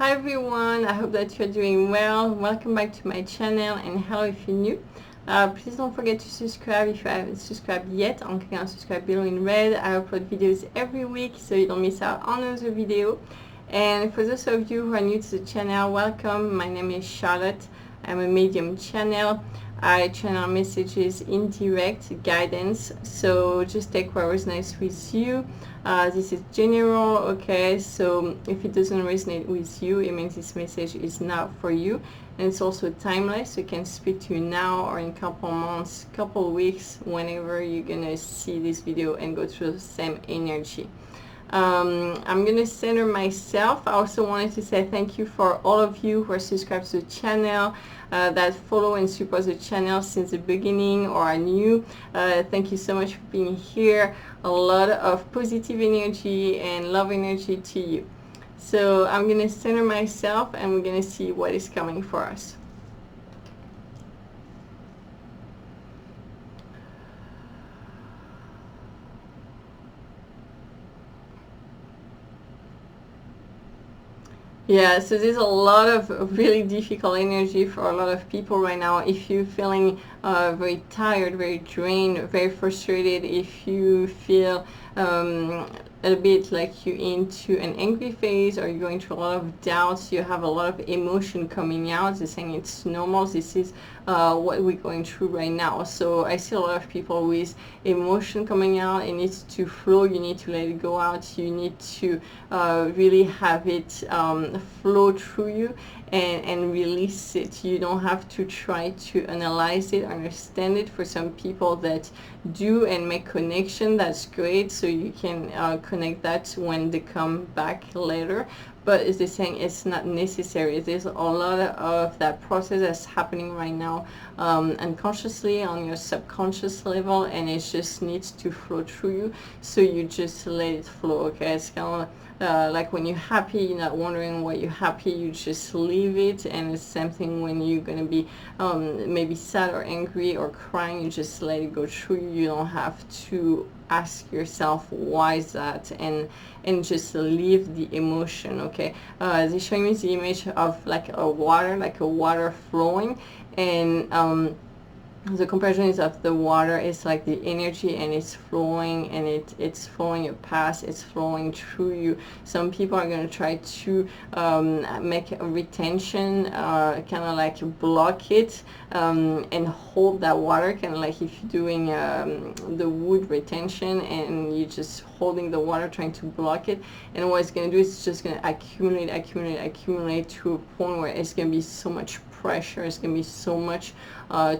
Hi everyone, I hope that you're doing well. Welcome back to my channel, and hello if you're new. Please don't forget to subscribe if you haven't subscribed yet. On clicking on subscribe below in red. I upload videos every week so you don't miss out on another video. And for those of you who are new to the channel, welcome. My name is Charlotte. I'm a medium channel. I channel messages in direct guidance, so just take what resonates with you. This is general, okay? So if it doesn't resonate with you, it means this message is not for you. And it's also timeless, so it can speak to you now or in a couple months, couple weeks, whenever you're gonna see this video and go through the same energy. I'm gonna center myself. I also wanted to say thank you for all of you who are subscribed to the channel, that follow and support the channel since the beginning or are new. Thank you so much for being here. A lot of positive energy and love energy to you. So I'm gonna center myself and we're gonna see what is coming for us. Yeah, so there's a lot of really difficult energy for a lot of people right now. If you're feeling very tired, very drained, very frustrated, if you feel a bit like you're into an angry phase or you're going through a lot of doubts, you have a lot of emotion coming out, they're saying it's normal, this is what we're going through right now. So I see a lot of people with emotion coming out. It needs to flow, you need to let it go out, you need to really have it flow through you and release it. You don't have to try to analyze it, understand it. For some people that do and make connection, that's great, so you can connect that when they come back later. But as they're saying, it's not necessary. There's a lot of that process that's happening right now unconsciously on your subconscious level, and it just needs to flow through you, so you just let it flow. Okay, it's kind of like when you're happy, you're not wondering why you're happy, you just leave it. And it's the same thing when you're gonna be maybe sad or angry or crying, you just let it go through you. You don't have to ask yourself why is that, and just leave the emotion. Okay, they're showing me the image of like a water flowing, and the comparison is of the water is like the energy, and it's flowing, and it's flowing past, it's flowing through you. Some people are going to try to make a retention, kind of like block it, and hold that water, kind of like if you're doing the wood retention and you're just holding the water trying to block it. And what it's going to do is it's just going to accumulate to a point where it's going to be so much pressure, it's going to be so much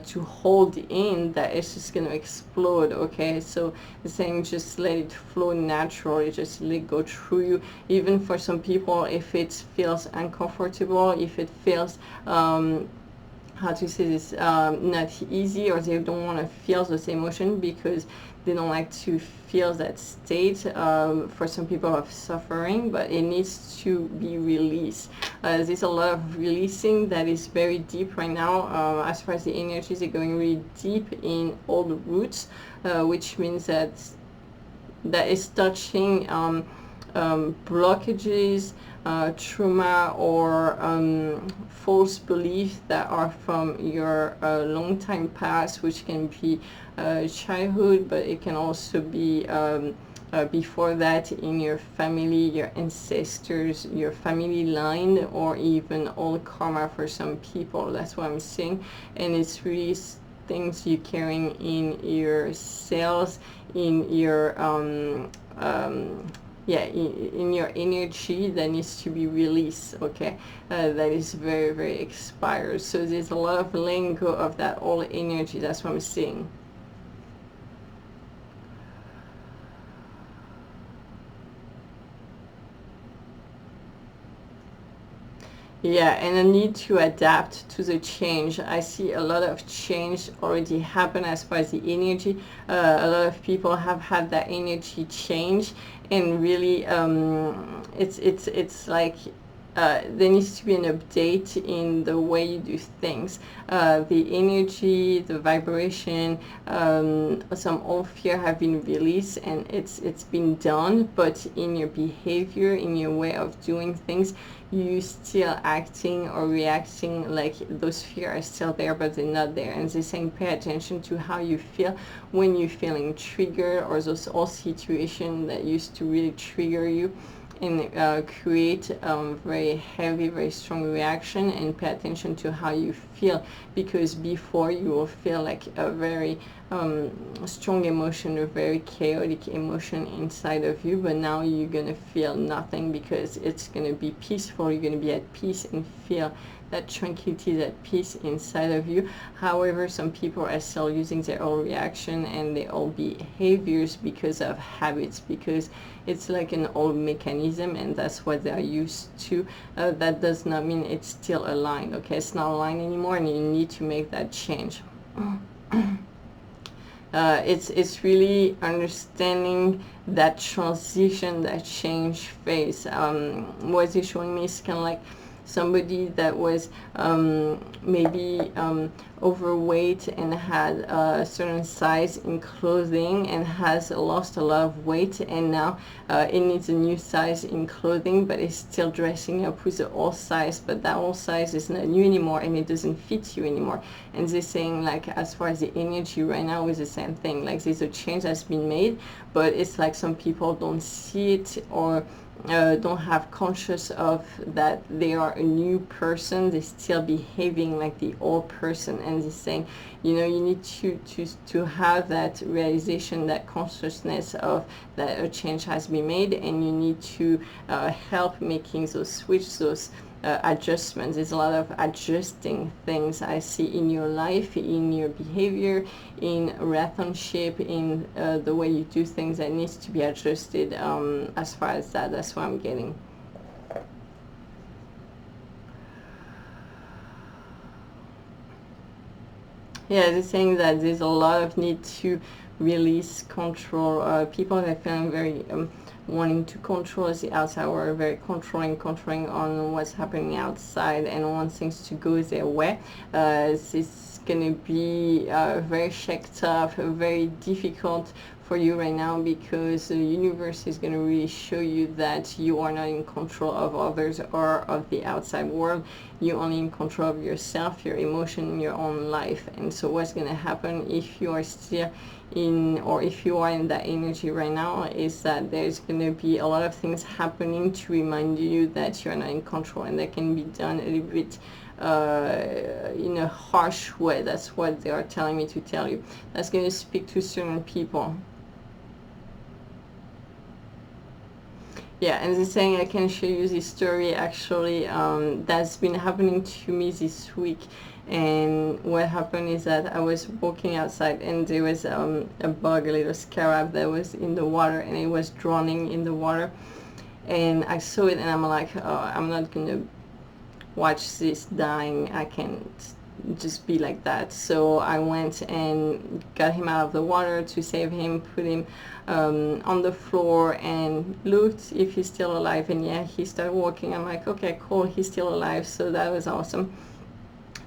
to hold in that it's just going to explode. Okay, so the saying, just let it flow naturally, just let it go through you. Even for some people, if it feels uncomfortable, if it feels how to say this, not easy, or they don't want to feel this emotion because they don't like to feel that state, for some people of suffering, but it needs to be released. There's a lot of releasing that is very deep right now. As far as the energies are going really deep in all the roots, which means that is touching blockages, trauma, or false beliefs that are from your long time past, which can be childhood, but it can also be before that in your family, your ancestors, your family line, or even old karma for some people. That's what I'm seeing. And it's really things you're carrying in your cells, in your in your energy that needs to be released. Okay, that is very, very expired. So there's a lot of letting go of that old energy. That's what I'm seeing. Yeah, and a need to adapt to the change. I see a lot of change already happen as far as the energy. A lot of people have had that energy change, and really it's like there needs to be an update in the way you do things. The energy, the vibration, some old fear have been released and it's been done, but in your behavior, in your way of doing things, you still acting or reacting like those fears are still there, but they're not there. And they're saying pay attention to how you feel when you're feeling triggered, or those old situations that used to really trigger you and create very heavy, very strong reaction, and pay attention to how you feel, because before you will feel like a very strong emotion, a very chaotic emotion inside of you, but now you're gonna feel nothing because it's gonna be peaceful. You're gonna be at peace and feel that tranquility, that peace inside of you. However, some people are still using their old reaction and their old behaviors because of habits, because it's like an old mechanism and that's what they are used to. That does not mean it's still aligned, okay? It's not aligned anymore and you need to make that change. It's really understanding that transition, that change phase. What is showing me is kind of like somebody that was maybe overweight and had a certain size in clothing and has lost a lot of weight, and now it needs a new size in clothing, but it's still dressing up with the old size, but that old size is not new anymore and it doesn't fit you anymore. And they're saying, like, as far as the energy right now is the same thing, like there's a change that's been made, but it's like some people don't see it or don't have conscious of that they are a new person. They're still behaving like the old person, and they're saying, you know, you need to have that realization, that consciousness of that a change has been made, and you need to help making those switch, those adjustments. There's a lot of adjusting things I see in your life, in your behavior, in relationship, in the way you do things that needs to be adjusted. As far as that, that's what I'm getting. Yeah, they're saying that there's a lot of need to release control. People are feeling very wanting to control the outside, or very controlling on what's happening outside, and want things to go their way. It's gonna be very shaked up, very difficult for you right now, because the universe is going to really show you that you are not in control of others or of the outside world. You're only in control of yourself, your emotion, your own life. And so what's going to happen if you are still in, or if you are in that energy right now, is that there's going to be a lot of things happening to remind you that you're not in control, and that can be done a little bit in a harsh way. That's what they are telling me to tell you. That's going to speak to certain people. Yeah, and they're saying I can show you this story actually that's been happening to me this week. And what happened is that I was walking outside, and there was a bug, a little scarab that was in the water, and it was drowning in the water. And I saw it, and I'm like, oh, I'm not gonna watch this dying. I can't just be like that. So I went and got him out of the water to save him, put him on the floor, and looked if he's still alive. And yeah, he started walking. I'm like, okay, cool, he's still alive. So that was awesome,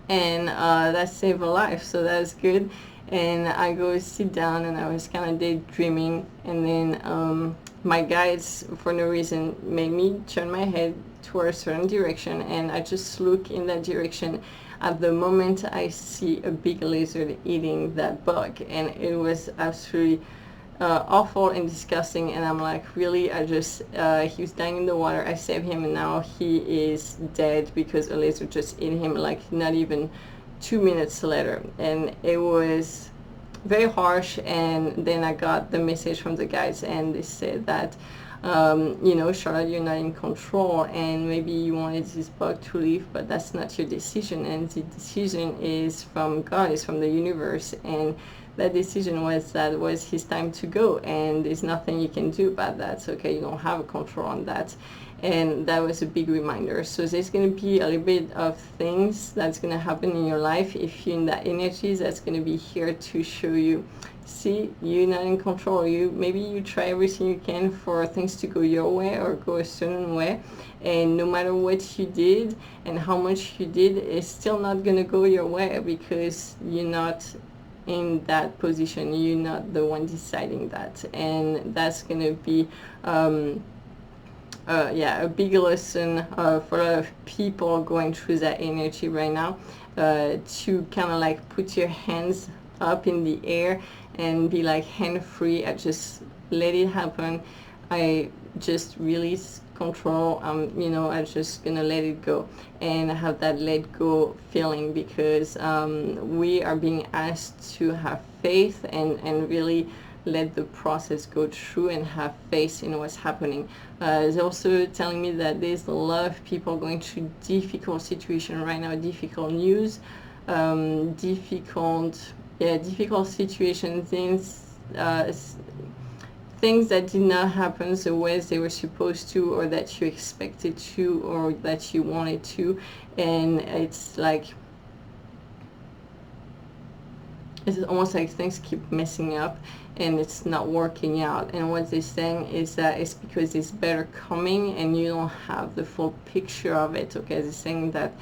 and that saved a life, so that's good. And I go sit down, and I was kind of daydreaming, and then my guides for no reason made me turn my head toward a certain direction, and I just look in that direction. At the moment I see a big lizard eating that bug, and it was absolutely awful and disgusting. And I'm like, really? I just he was dying in the water, I saved him, and now he is dead because a lizard just ate him, like not even 2 minutes later. And it was very harsh. And then I got the message from the guys, and they said that you know, Charlotte, you're not in control, and maybe you wanted this bug to leave, but that's not your decision, and the decision is from God, is from the universe, and that decision was that it was his time to go, and there's nothing you can do about that. So okay, you don't have a control on that. and that was a big reminder. So there's going to be a little bit of things that's going to happen in your life if you're in that energy, that's going to be here to show you, see, you're not in control. Maybe you try everything you can for things to go your way or go a certain way, and no matter what you did and how much you did, it's still not going to go your way because you're not in that position. You're not the one deciding that, and that's going to be yeah, a big lesson for a lot of people going through that energy right now, to kind of like put your hands up in the air and be like hand free. I just let it happen. I just release control. You know, I'm just gonna let it go and have that let go feeling, because we are being asked to have faith and really let the process go through and have faith in what's happening. It's also telling me that there's a lot of people going through difficult situation right now, difficult news, difficult situations, things that did not happen the way they were supposed to, or that you expected to, or that you wanted to, and it's like, it's almost like things keep messing up and it's not working out. And what they're saying is that it's because it's better coming and you don't have the full picture of it. Okay, they're saying that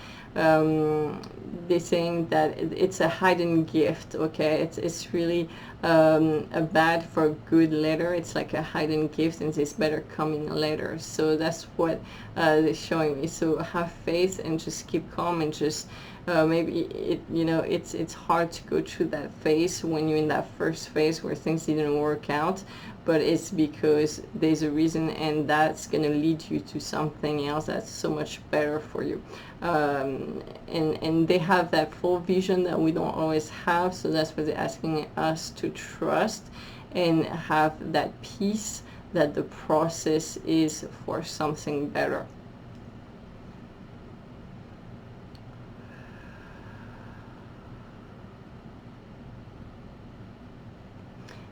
it's a hidden gift. Okay, it's really a bad for a good later. It's like a hidden gift, and it's better coming later. So that's what they're showing me. So have faith and just keep calm, and just maybe it's hard to go through that phase when you're in that first phase where things didn't work out, but it's because there's a reason, and that's going to lead you to something else that's so much better for you. And they have that full vision that we don't always have, so that's what they're asking us to trust and have that peace that the process is for something better.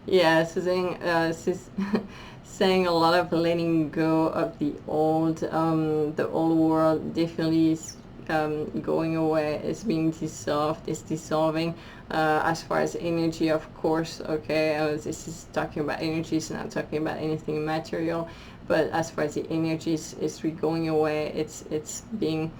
Yeah, so saying a lot of letting go of the old world definitely is going away. It's being dissolved. It's dissolving. As far as energy, of course, okay, this is talking about energy, it's not talking about anything material, but as far as the energy is going away, it's being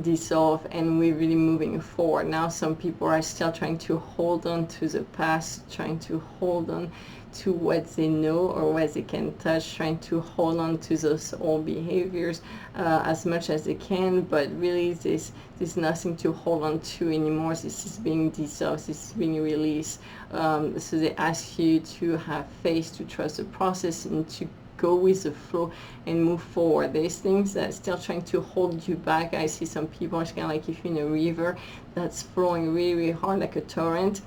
dissolve, and we're really moving forward. Now some people are still trying to hold on to the past, trying to hold on to what they know or what they can touch, trying to hold on to those old behaviors as much as they can, but really there's nothing to hold on to anymore. This is being dissolved, this is being released. So they ask you to have faith, to trust the process, and to go with the flow and move forward. There's things that are still trying to hold you back. I see some people, it's kind of like if you're in a river that's flowing really, really hard like a torrent,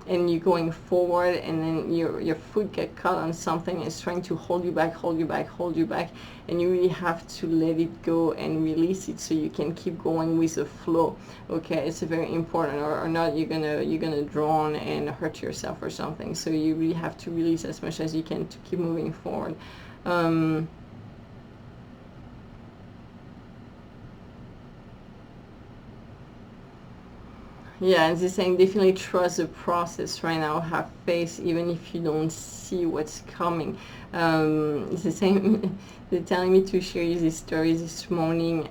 and you're going forward, and then your foot get caught on something, it's trying to hold you back, and you really have to let it go and release it so you can keep going with the flow. Okay, it's very important, or not you're gonna drown and hurt yourself or something. So you really have to release as much as you can to keep moving forward. Yeah, and they're saying definitely trust the process right now, have faith even if you don't see what's coming. It's the same, they're telling me to share you this story this morning.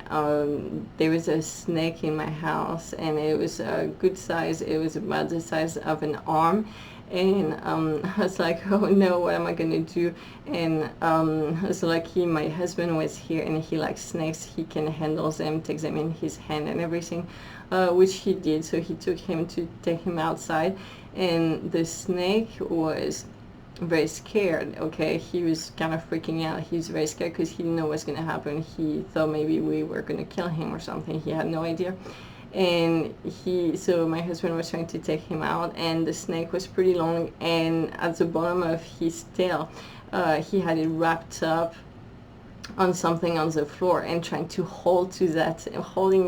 There was a snake in my house, and it was a good size. It was about the size of an arm. And I was like, oh no, what am I gonna do? And so lucky my husband was here, and he likes snakes. He can handle them, take them in his hand and everything, which he did. So he took him to take him outside, and the snake was very scared. Okay, he was kind of freaking out. He was very scared because he didn't know what's gonna happen. He thought maybe we were gonna kill him or something. He had no idea. And so my husband was trying to take him out, and the snake was pretty long, and at the bottom of his tail he had it wrapped up on something on the floor, and trying to hold to that, holding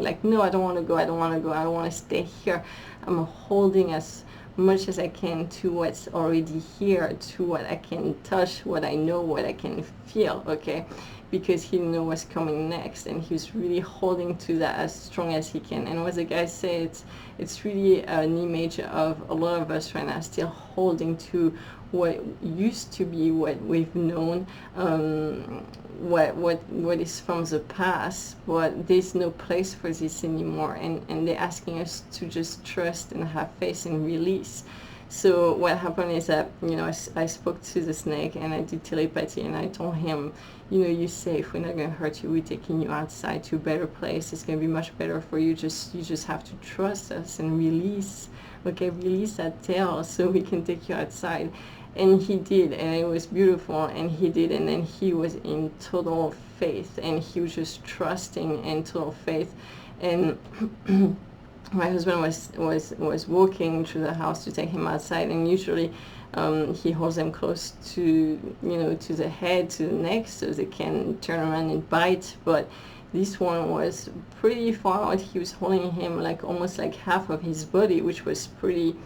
like, no, I don't want to go, I don't want to stay here. I'm holding as much as I can to what's already here, to what I can touch, what I know, what I can feel, okay? Because he didn't know what's coming next, and he was really holding to that as strong as he can. And what the guys say, it's really an image of a lot of us right now still holding to what used to be, what we've known, what is from the past, but there's no place for this anymore, and they're asking us to just trust and have faith and release. So what happened is that, you know, I spoke to the snake and I did telepathy, and I told him, you know, you're safe, we're not going to hurt you, we're taking you outside to a better place, it's going to be much better for you, you just have to trust us and release, okay, release that tail so we can take you outside. And he did, and it was beautiful, and he did, and then he was in total faith, and he was just trusting in total faith. And my husband was walking through the house to take him outside, and usually he holds them close to, you know, to the head, to the neck, so they can turn around and bite. But this one was pretty far out. He was holding him like almost like half of his body, which was pretty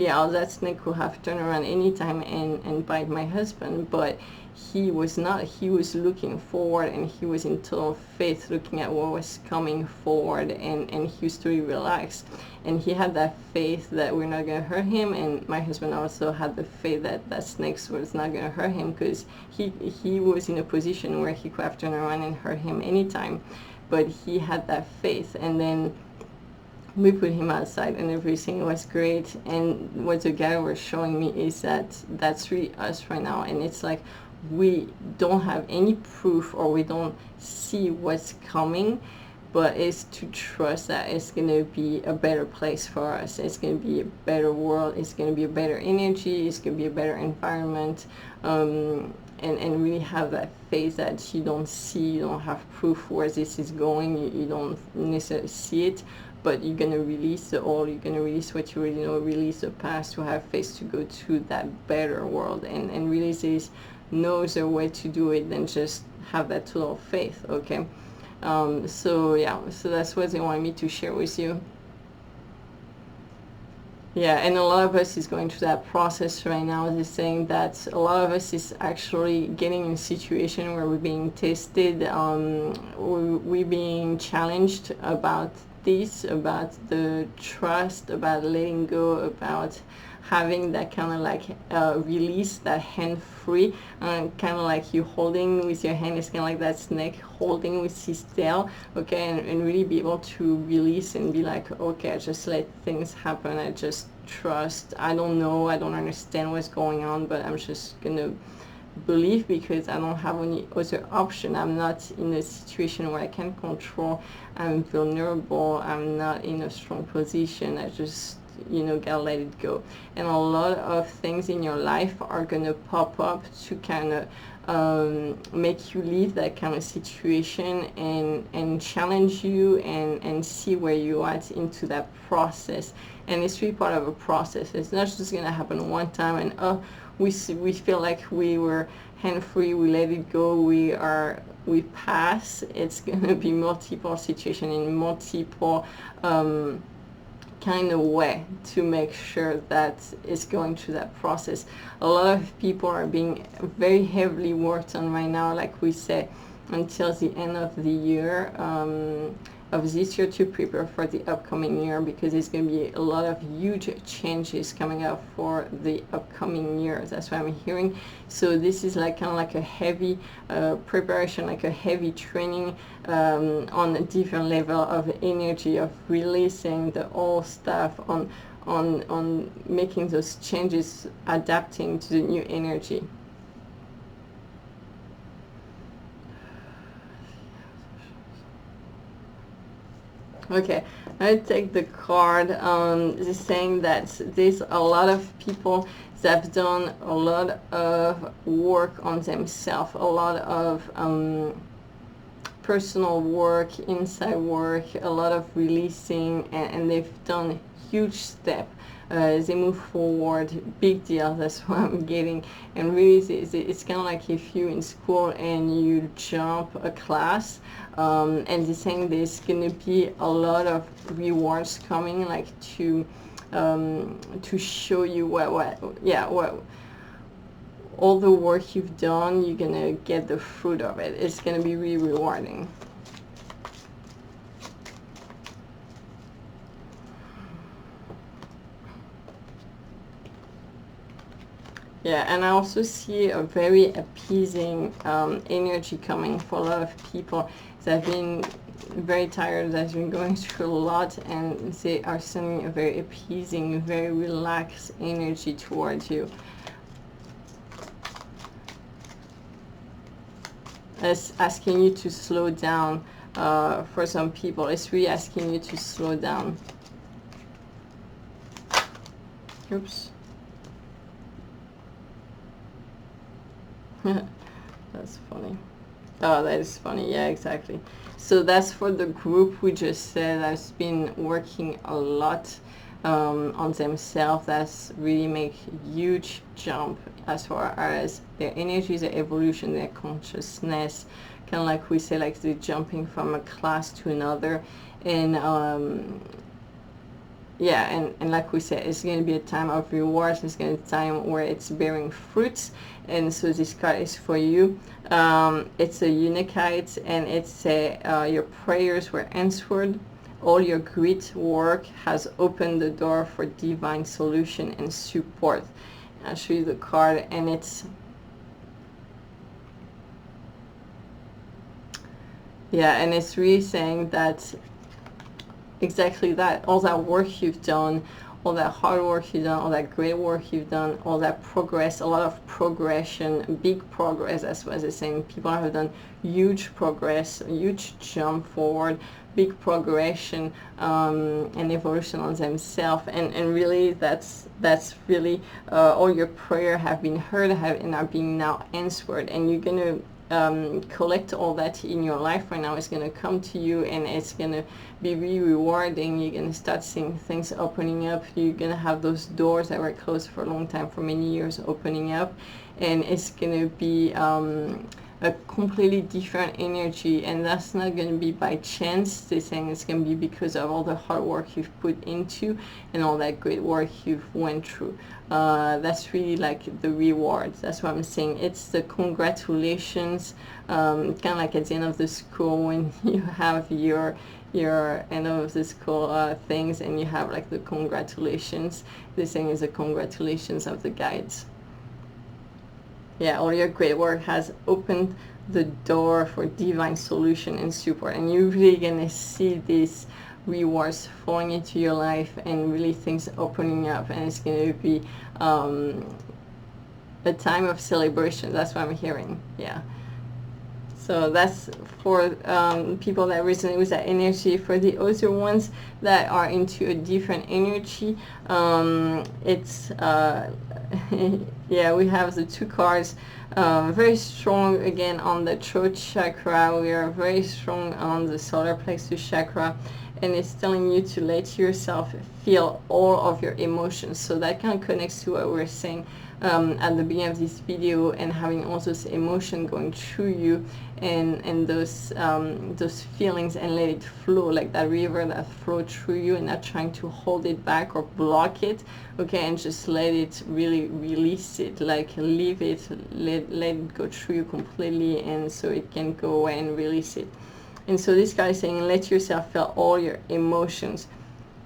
out. That snake could have turned around anytime and bite my husband, but he was not. He was looking forward, and he was in total faith, looking at what was coming forward, and he was totally relaxed, and he had that faith that we're not going to hurt him. And my husband also had the faith that snake was not going to hurt him, because he was in a position where he could have turned around and hurt him anytime, but he had that faith. And then we put him outside, and everything was great. And what the guy was showing me is that that's really us right now, and it's like we don't have any proof, or we don't see what's coming, but it's to trust that it's going to be a better place for us, it's going to be a better world, it's going to be a better energy, it's going to be a better environment, and really have that faith that you don't see, you don't have proof where this is going, you don't necessarily see it, but you're going to release the old, you're going to release what you already know, release the past, to have faith to go to that better world, and really there's no other way to do it than just have that total faith, okay? So yeah, so that's what they wanted me to share with you. Yeah, and a lot of us is going through that process right now. They're saying that a lot of us is actually getting in a situation where we're being tested, we're being challenged about this, about the trust, about letting go, about having that kind of like release, that hand free, kind of like you holding with your hand, it's kind of like that snake holding with his tail, okay, and really be able to release and be like, okay, I just let things happen, I just trust, I don't know, I don't understand what's going on, but I'm just gonna believe, because I don't have any other option. I'm not in a situation where I can control, I'm vulnerable, I'm not in a strong position, I just, you know, gotta let it go. And a lot of things in your life are gonna pop up to kind of make you leave that kind of situation and challenge you and see where you are into that process. And it's really part of a process. It's not just gonna happen one time and we feel like we were hand free, we let it go, we pass. It's gonna be multiple situations in multiple kind of way to make sure that it's going through that process. A lot of people are being very heavily worked on right now, like we said, until the end of the year, of this year, to prepare for the upcoming year, because there's going to be a lot of huge changes coming up for the upcoming year. That's what I'm hearing. So this is like kind of like a heavy preparation, like a heavy training on a different level of energy, of releasing the old stuff, on making those changes, adapting to the new energy. Okay, I take the card. Just saying that there's a lot of people that have done a lot of work on themselves, a lot of personal work, inside work, a lot of releasing, and they've done huge step. They move forward, big deal, that's what I'm getting. And really it's kind of like if you're in school and you jump a class, and they're saying there's going to be a lot of rewards coming, like to to show you what all the work you've done. You're gonna get the fruit of it. It's gonna be really rewarding. Yeah, and I also see a very appeasing energy coming for a lot of people that have been very tired, that have been going through a lot, and they are sending a very appeasing, very relaxed energy towards you. It's asking you to slow down. For some people, it's really asking you to slow down. Oops. That's funny. Oh, that is funny. Yeah, exactly. So that's for the group we just said that's been working a lot on themselves. That's really make a huge jump as far as their energy, their evolution, their consciousness. Kind of like we say, like they're jumping from a class to another. And yeah, and like we said, it's going to be a time of rewards. It's going to be a time where it's bearing fruits. And so this card is for you. It's a Unikite, and it's your prayers were answered. All your great work has opened the door for divine solution and support. I'll show you the card, and it's, yeah, and it's really saying that exactly that, all that work you've done, all that hard work you've done, all that great work you've done, all that progress, a lot of progression, big progress, as well as it's saying. People have done huge progress, a huge jump forward, big progression and evolution on themselves, and really that's really all your prayer have been heard and are being now answered, and you're going to collect all that in your life right now. It's going to come to you, and it's going to be really rewarding. You're going to start seeing things opening up. You're going to have those doors that were closed for a long time, for many years, opening up, and it's going to be a completely different energy, and that's not going to be by chance. They're saying it's going to be because of all the hard work you've put into and all that great work you've went through. That's really like the rewards. That's what I'm saying. It's the congratulations, kind of like at the end of the school when you have your end of the school things, and you have like the congratulations. This thing is the congratulations of the guides. Yeah, all your great work has opened the door for divine solution and support, and you're really gonna see these rewards falling into your life and really things opening up, and it's gonna be a time of celebration. That's what I'm hearing. Yeah. So that's for people that resonate with that energy. For the other ones that are into a different energy, it's yeah, we have the two cards. Very strong again on the throat chakra. We are very strong on the solar plexus chakra, and it's telling you to let yourself feel all of your emotions. So that kind of connects to what we were saying at the beginning of this video, and having all those emotions going through you, and those feelings, and let it flow like that river that flow through you, and not trying to hold it back or block it, okay, and just let it really release it, like leave it, let it go through you completely, and so it can go away and release it. And so this guy is saying, let yourself feel all your emotions.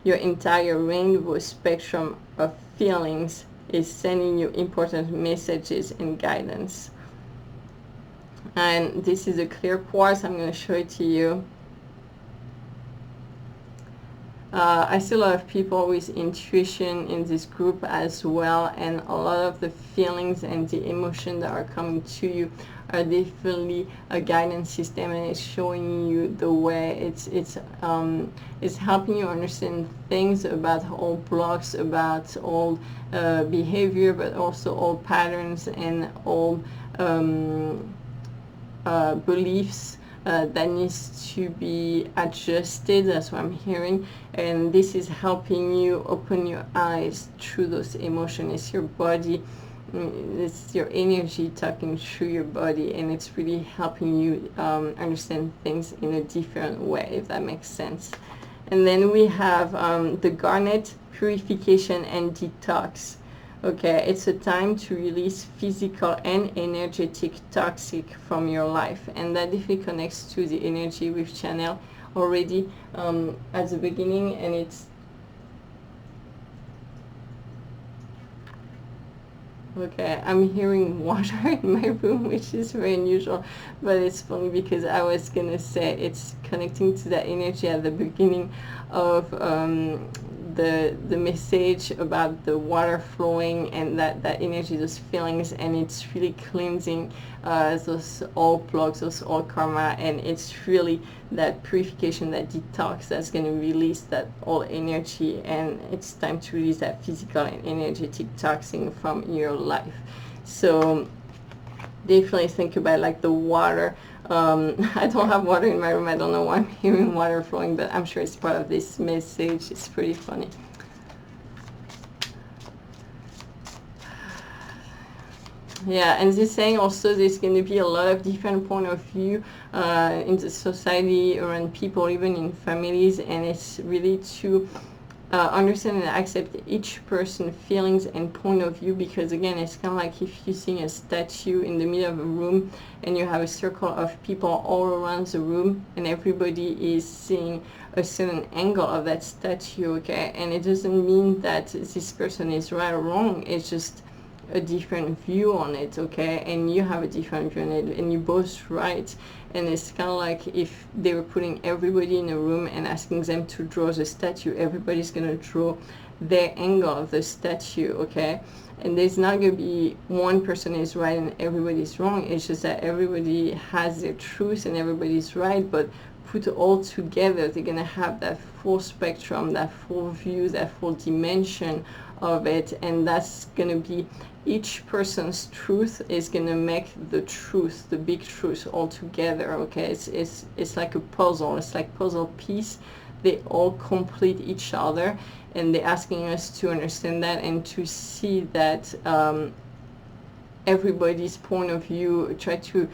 Your entire rainbow spectrum of feelings is sending you important messages and guidance. And this is a clear quartz. I'm going to show it to you. I see a lot of people with intuition in this group as well, and a lot of the feelings and the emotion that are coming to you are definitely a guidance system, and it's showing you the way. It's helping you understand things about old blocks, about old behavior, but also old patterns and old beliefs that needs to be adjusted. That's what I'm hearing, and this is helping you open your eyes through those emotions. It's your body, it's your energy talking through your body, and it's really helping you understand things in a different way, if that makes sense. And then we have the Garnet, purification and detox. Okay, it's a time to release physical and energetic toxic from your life, and that definitely connects to the energy we've channeled already at the beginning. And it's okay, I'm hearing water in my room, which is very unusual, but it's funny because I was gonna say it's connecting to that energy at the beginning of the message about the water flowing, and that energy, those feelings, and it's really cleansing those old plugs, those old karma, and it's really that purification, that detox that's going to release that old energy, and it's time to release that physical and energetic toxin from your life. So definitely think about like the water. I don't have water in my room. I don't know why I'm hearing water flowing, but I'm sure it's part of this message. It's pretty funny. Yeah, and this saying also there's going to be a lot of different point of view in the society, around people, even in families, and it's really to understand and accept each person's feelings and point of view, because again, it's kind of like if you're seeing a statue in the middle of a room and you have a circle of people all around the room, and everybody is seeing a certain angle of that statue, okay? And it doesn't mean that this person is right or wrong, it's just a different view on it, okay? And you have a different view on it, and you're both right. And it's kind of like if they were putting everybody in a room and asking them to draw the statue, everybody's going to draw their angle of the statue, okay? And there's not going to be one person is right and everybody's wrong. It's just that everybody has their truth and everybody's right, but put all together, they're going to have that full spectrum, that full view, that full dimension of it. And that's going to be each person's truth is going to make the truth, the big truth, all together, okay? It's like a puzzle. It's like puzzle piece. They all complete each other, and they're asking us to understand that and to see that everybody's point of view, try to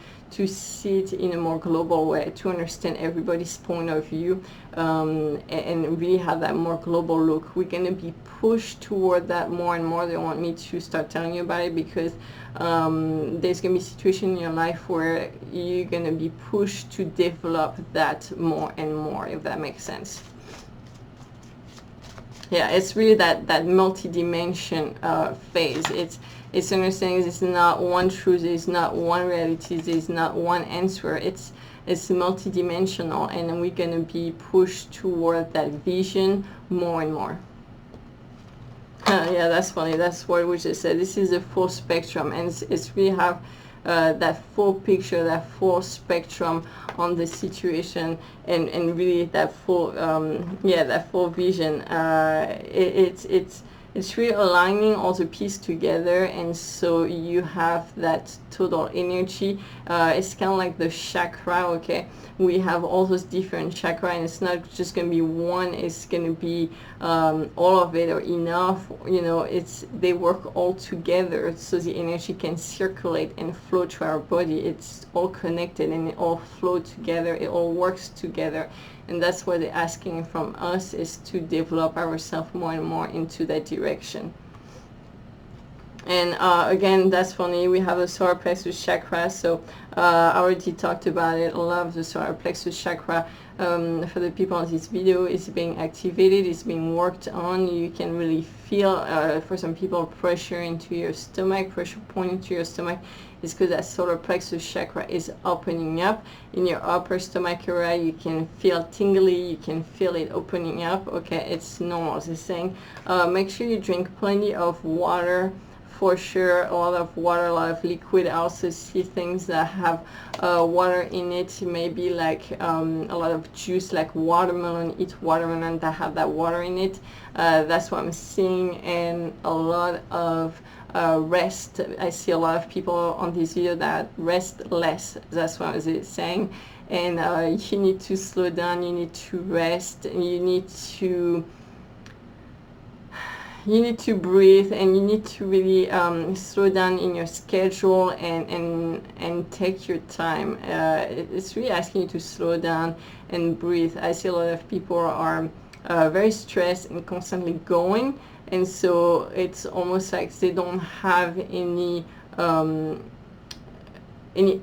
see it in a more global way, to understand everybody's point of view, and really have that more global look. We're going to be pushed toward that more and more. They want me to start telling you about it, because there's going to be a situation in your life where you're going to be pushed to develop that more and more, if that makes sense. Yeah, it's really that multi-dimension phase. It's understanding there's not one truth, there's not one reality, there's not one answer. It's multi-dimensional, and we're going to be pushed toward that vision more and more. Yeah, that's funny. That's what we just said. This is a full spectrum, and it's really have that full picture, that full spectrum on the situation, and really that full that full vision. It's really aligning all the pieces together, and so you have that total energy. It's kind of like the chakra, okay? We have all those different chakra, and it's not just going to be one, it's going to be all of it or enough, you know. They work all together so the energy can circulate and flow through our body. It's all connected and it all flows together, it all works together. And that's what they're asking from us, is to develop ourselves more and more into that direction. And again, that's funny, we have the solar plexus chakra, so I already talked about it. I love the solar plexus chakra. For the people on this video, it's being activated, it's being worked on. You can really feel, for some people, pressure into your stomach, pressure point into your stomach. It's because that solar plexus chakra is opening up. In your upper stomach area, you can feel tingly, you can feel it opening up, okay? It's normal. It's saying make sure you drink plenty of water, for sure. A lot of water, a lot of liquid. I also see things that have water in it, maybe like a lot of juice, like watermelon. Eat watermelon that have that water in it. That's what I'm seeing. And a lot of rest. I see a lot of people on this video that rest less. That's what I was saying. And you need to slow down, you need to rest, and you need to breathe, and you need to really slow down in your schedule and take your time. It's really asking you to slow down and breathe. I see a lot of people are very stressed and constantly going, and so it's almost like they don't have any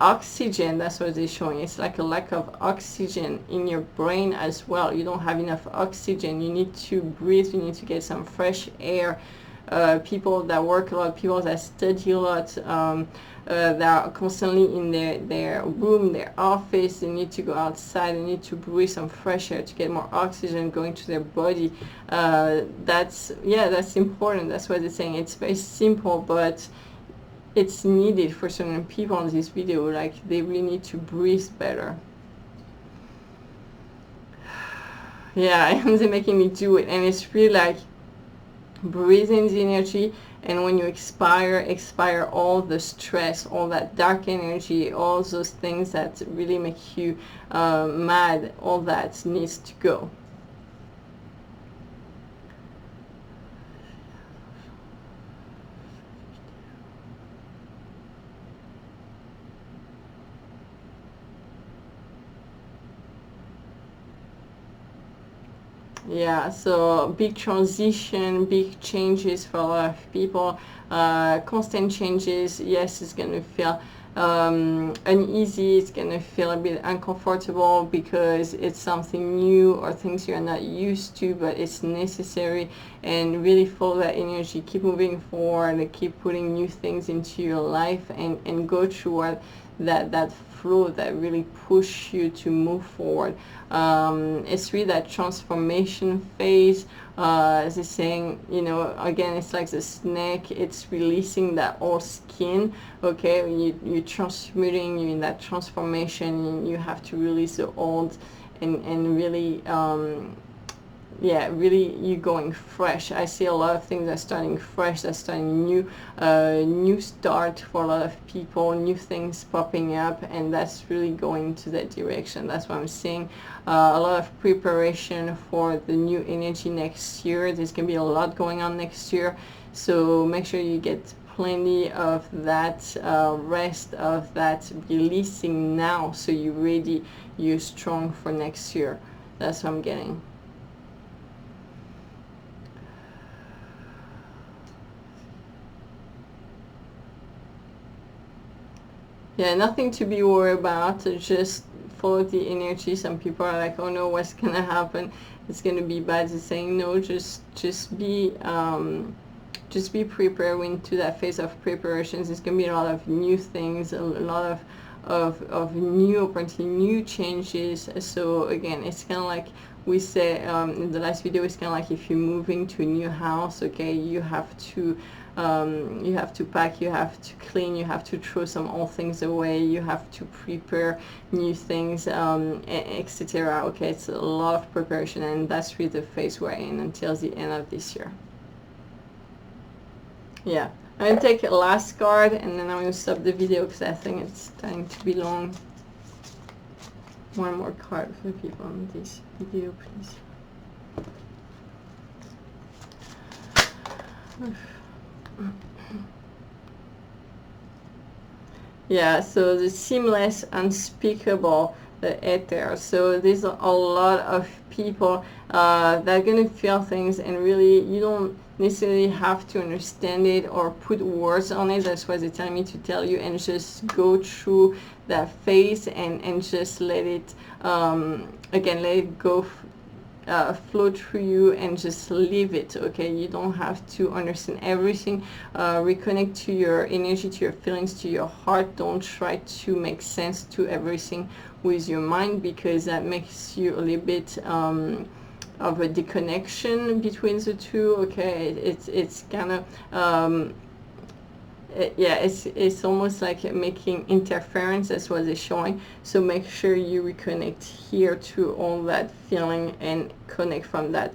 oxygen. That's what they're showing. It's like a lack of oxygen in your brain as well. You don't have enough oxygen. You need to breathe. You need to get some fresh air. People that work a lot, people that study a lot, that are constantly in their room, their office, they need to go outside. They need to breathe some fresh air to get more oxygen going to their body. That's important. That's what they're saying. It's very simple, but it's needed for certain people on this video. Like, they really need to breathe better. Yeah, and they're making me do it, and it's really like breathing the energy, and when you expire all the stress, all that dark energy, all those things that really make you mad, all that needs to go. Yeah, so big transition, big changes for a lot of people, constant changes. Yes, it's going to feel uneasy, it's going to feel a bit uncomfortable because it's something new or things you're not used to, but it's necessary. And really follow that energy, keep moving forward, keep putting new things into your life, and go through what that flow that really push you to move forward. It's really that transformation phase. As they're saying, you know, again, it's like the snake, it's releasing that old skin. Okay, you're transmuting, you're in that transformation, you have to release the old, and really yeah, really you going fresh. I see a lot of things are starting fresh, that's starting new, new start for a lot of people, new things popping up, and that's really going to that direction. That's what I'm seeing. A lot of preparation for the new energy next year. There's gonna be a lot going on next year, so make sure you get plenty of that rest, of that releasing now, so you're ready, you're strong for next year. That's what I'm getting. Yeah, nothing to be worried about. Just follow the energy. Some people are like, oh no, what's gonna happen? It's gonna be bad. It's saying no, just be prepared. Into that phase of preparations, there's gonna be a lot of new things, a lot of new opportunity, new changes. So again, it's kind of like we said in the last video, it's kind of like if you're moving to a new house, okay, you have to pack, you have to clean, you have to throw some old things away, you have to prepare new things, etc. Okay, it's a lot of preparation, and that's really the phase we're in until the end of this year. Yeah, I'm going to take a last card, and then I'm going to stop the video because I think it's starting to be long. One more card for people on this video, please. Yeah, so the seamless, unspeakable, the ether. So there's a lot of people that are going to feel things, and really you don't necessarily have to understand it or put words on it. That's what they're telling me to tell you, and just go through that phase and just let it again, let it go, flow through you, and just leave it. Okay, you don't have to understand everything. Reconnect to your energy, to your feelings, to your heart. Don't try to make sense to everything with your mind, because that makes you a little bit of a disconnection between the two. Okay, it's kind of yeah, it's almost like making interference. That's what they're showing. So make sure you reconnect here to all that feeling and connect from that.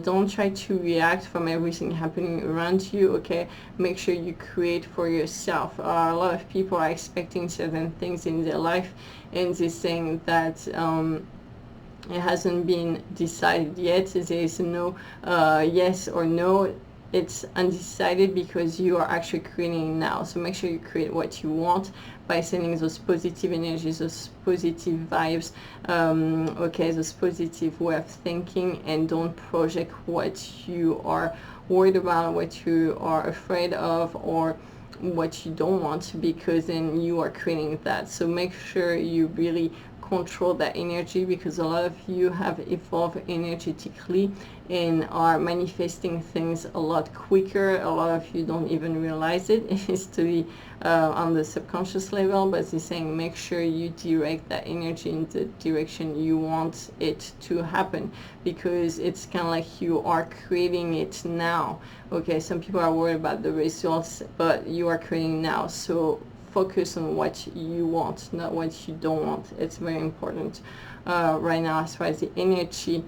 Don't try to react from everything happening around you. Okay, make sure you create for yourself. A lot of people are expecting certain things in their life, and they're saying that it hasn't been decided yet. There is no yes or no. it's undecided because you are actually creating now. So make sure you create what you want by sending those positive energies, those positive vibes, okay, those positive way of thinking, and don't project what you are worried about, what you are afraid of, or what you don't want, because then you are creating that. So make sure you really control that energy, because a lot of you have evolved energetically and are manifesting things a lot quicker. A lot of you don't even realize it. It is to be on the subconscious level, but it's saying make sure you direct that energy in the direction you want it to happen, because it's kind of like you are creating it now. Okay, some people are worried about the results, but you are creating now. So focus on what you want, not what you don't want. It's very important right now as far as the energy.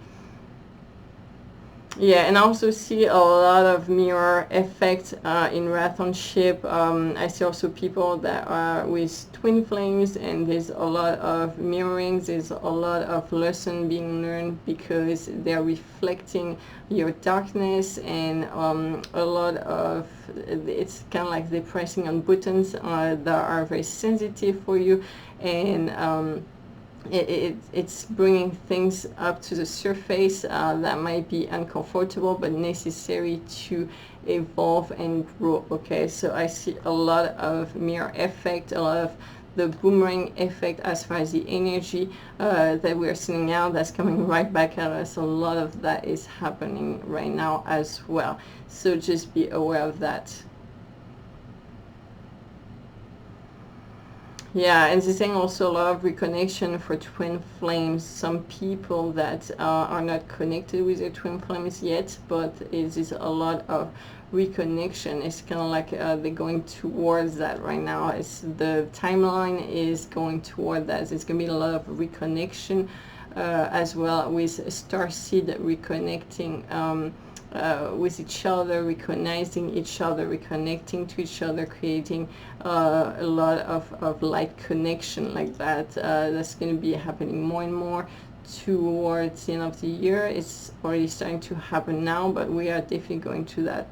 Yeah, and I also see a lot of mirror effect in relationship. I see also people that are with twin flames, and there's a lot of mirrorings. There's a lot of lesson being learned because they're reflecting your darkness, and a lot of, it's kind of like they're pressing on buttons that are very sensitive for you, and it's bringing things up to the surface that might be uncomfortable but necessary to evolve and grow. Okay, so I see a lot of mirror effect, a lot of the boomerang effect as far as the energy that we're seeing now that's coming right back at us. A lot of that is happening right now as well, so just be aware of that. Yeah, and they're saying also a lot of reconnection for twin flames. Some people that are not connected with their twin flames yet, but it is a lot of reconnection. It's kind of like they're going towards that right now. It's the timeline is going toward that. There's going to be a lot of reconnection as well, with starseed reconnecting with each other, recognizing each other, reconnecting to each other, creating a lot of light connection like that. That's going to be happening more and more towards the end of the year. It's already starting to happen now, but we are definitely going to that.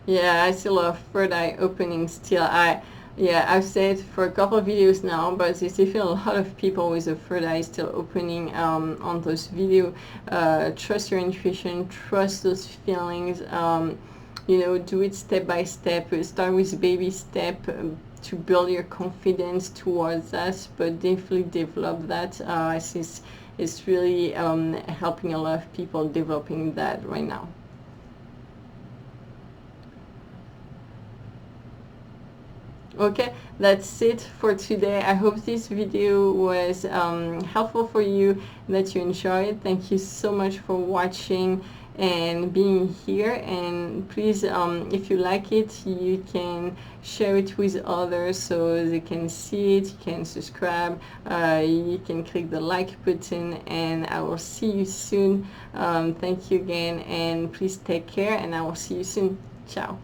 Yeah, I see a lot of third eye opening still. I've said for a couple of videos now, but there's definitely a lot of people with a third eye still opening on those videos. Trust your intuition, trust those feelings. You know, do it step by step. Start with baby step to build your confidence towards us, but definitely develop that. I see it's really helping a lot of people developing that right now. Okay, that's it for today. I hope this video was helpful for you, that you enjoyed. Thank you so much for watching and being here, and please, if you like it, you can share it with others so they can see it. You can subscribe, you can click the like button, and I will see you soon. Thank you again, and please take care, and I will see you soon. Ciao.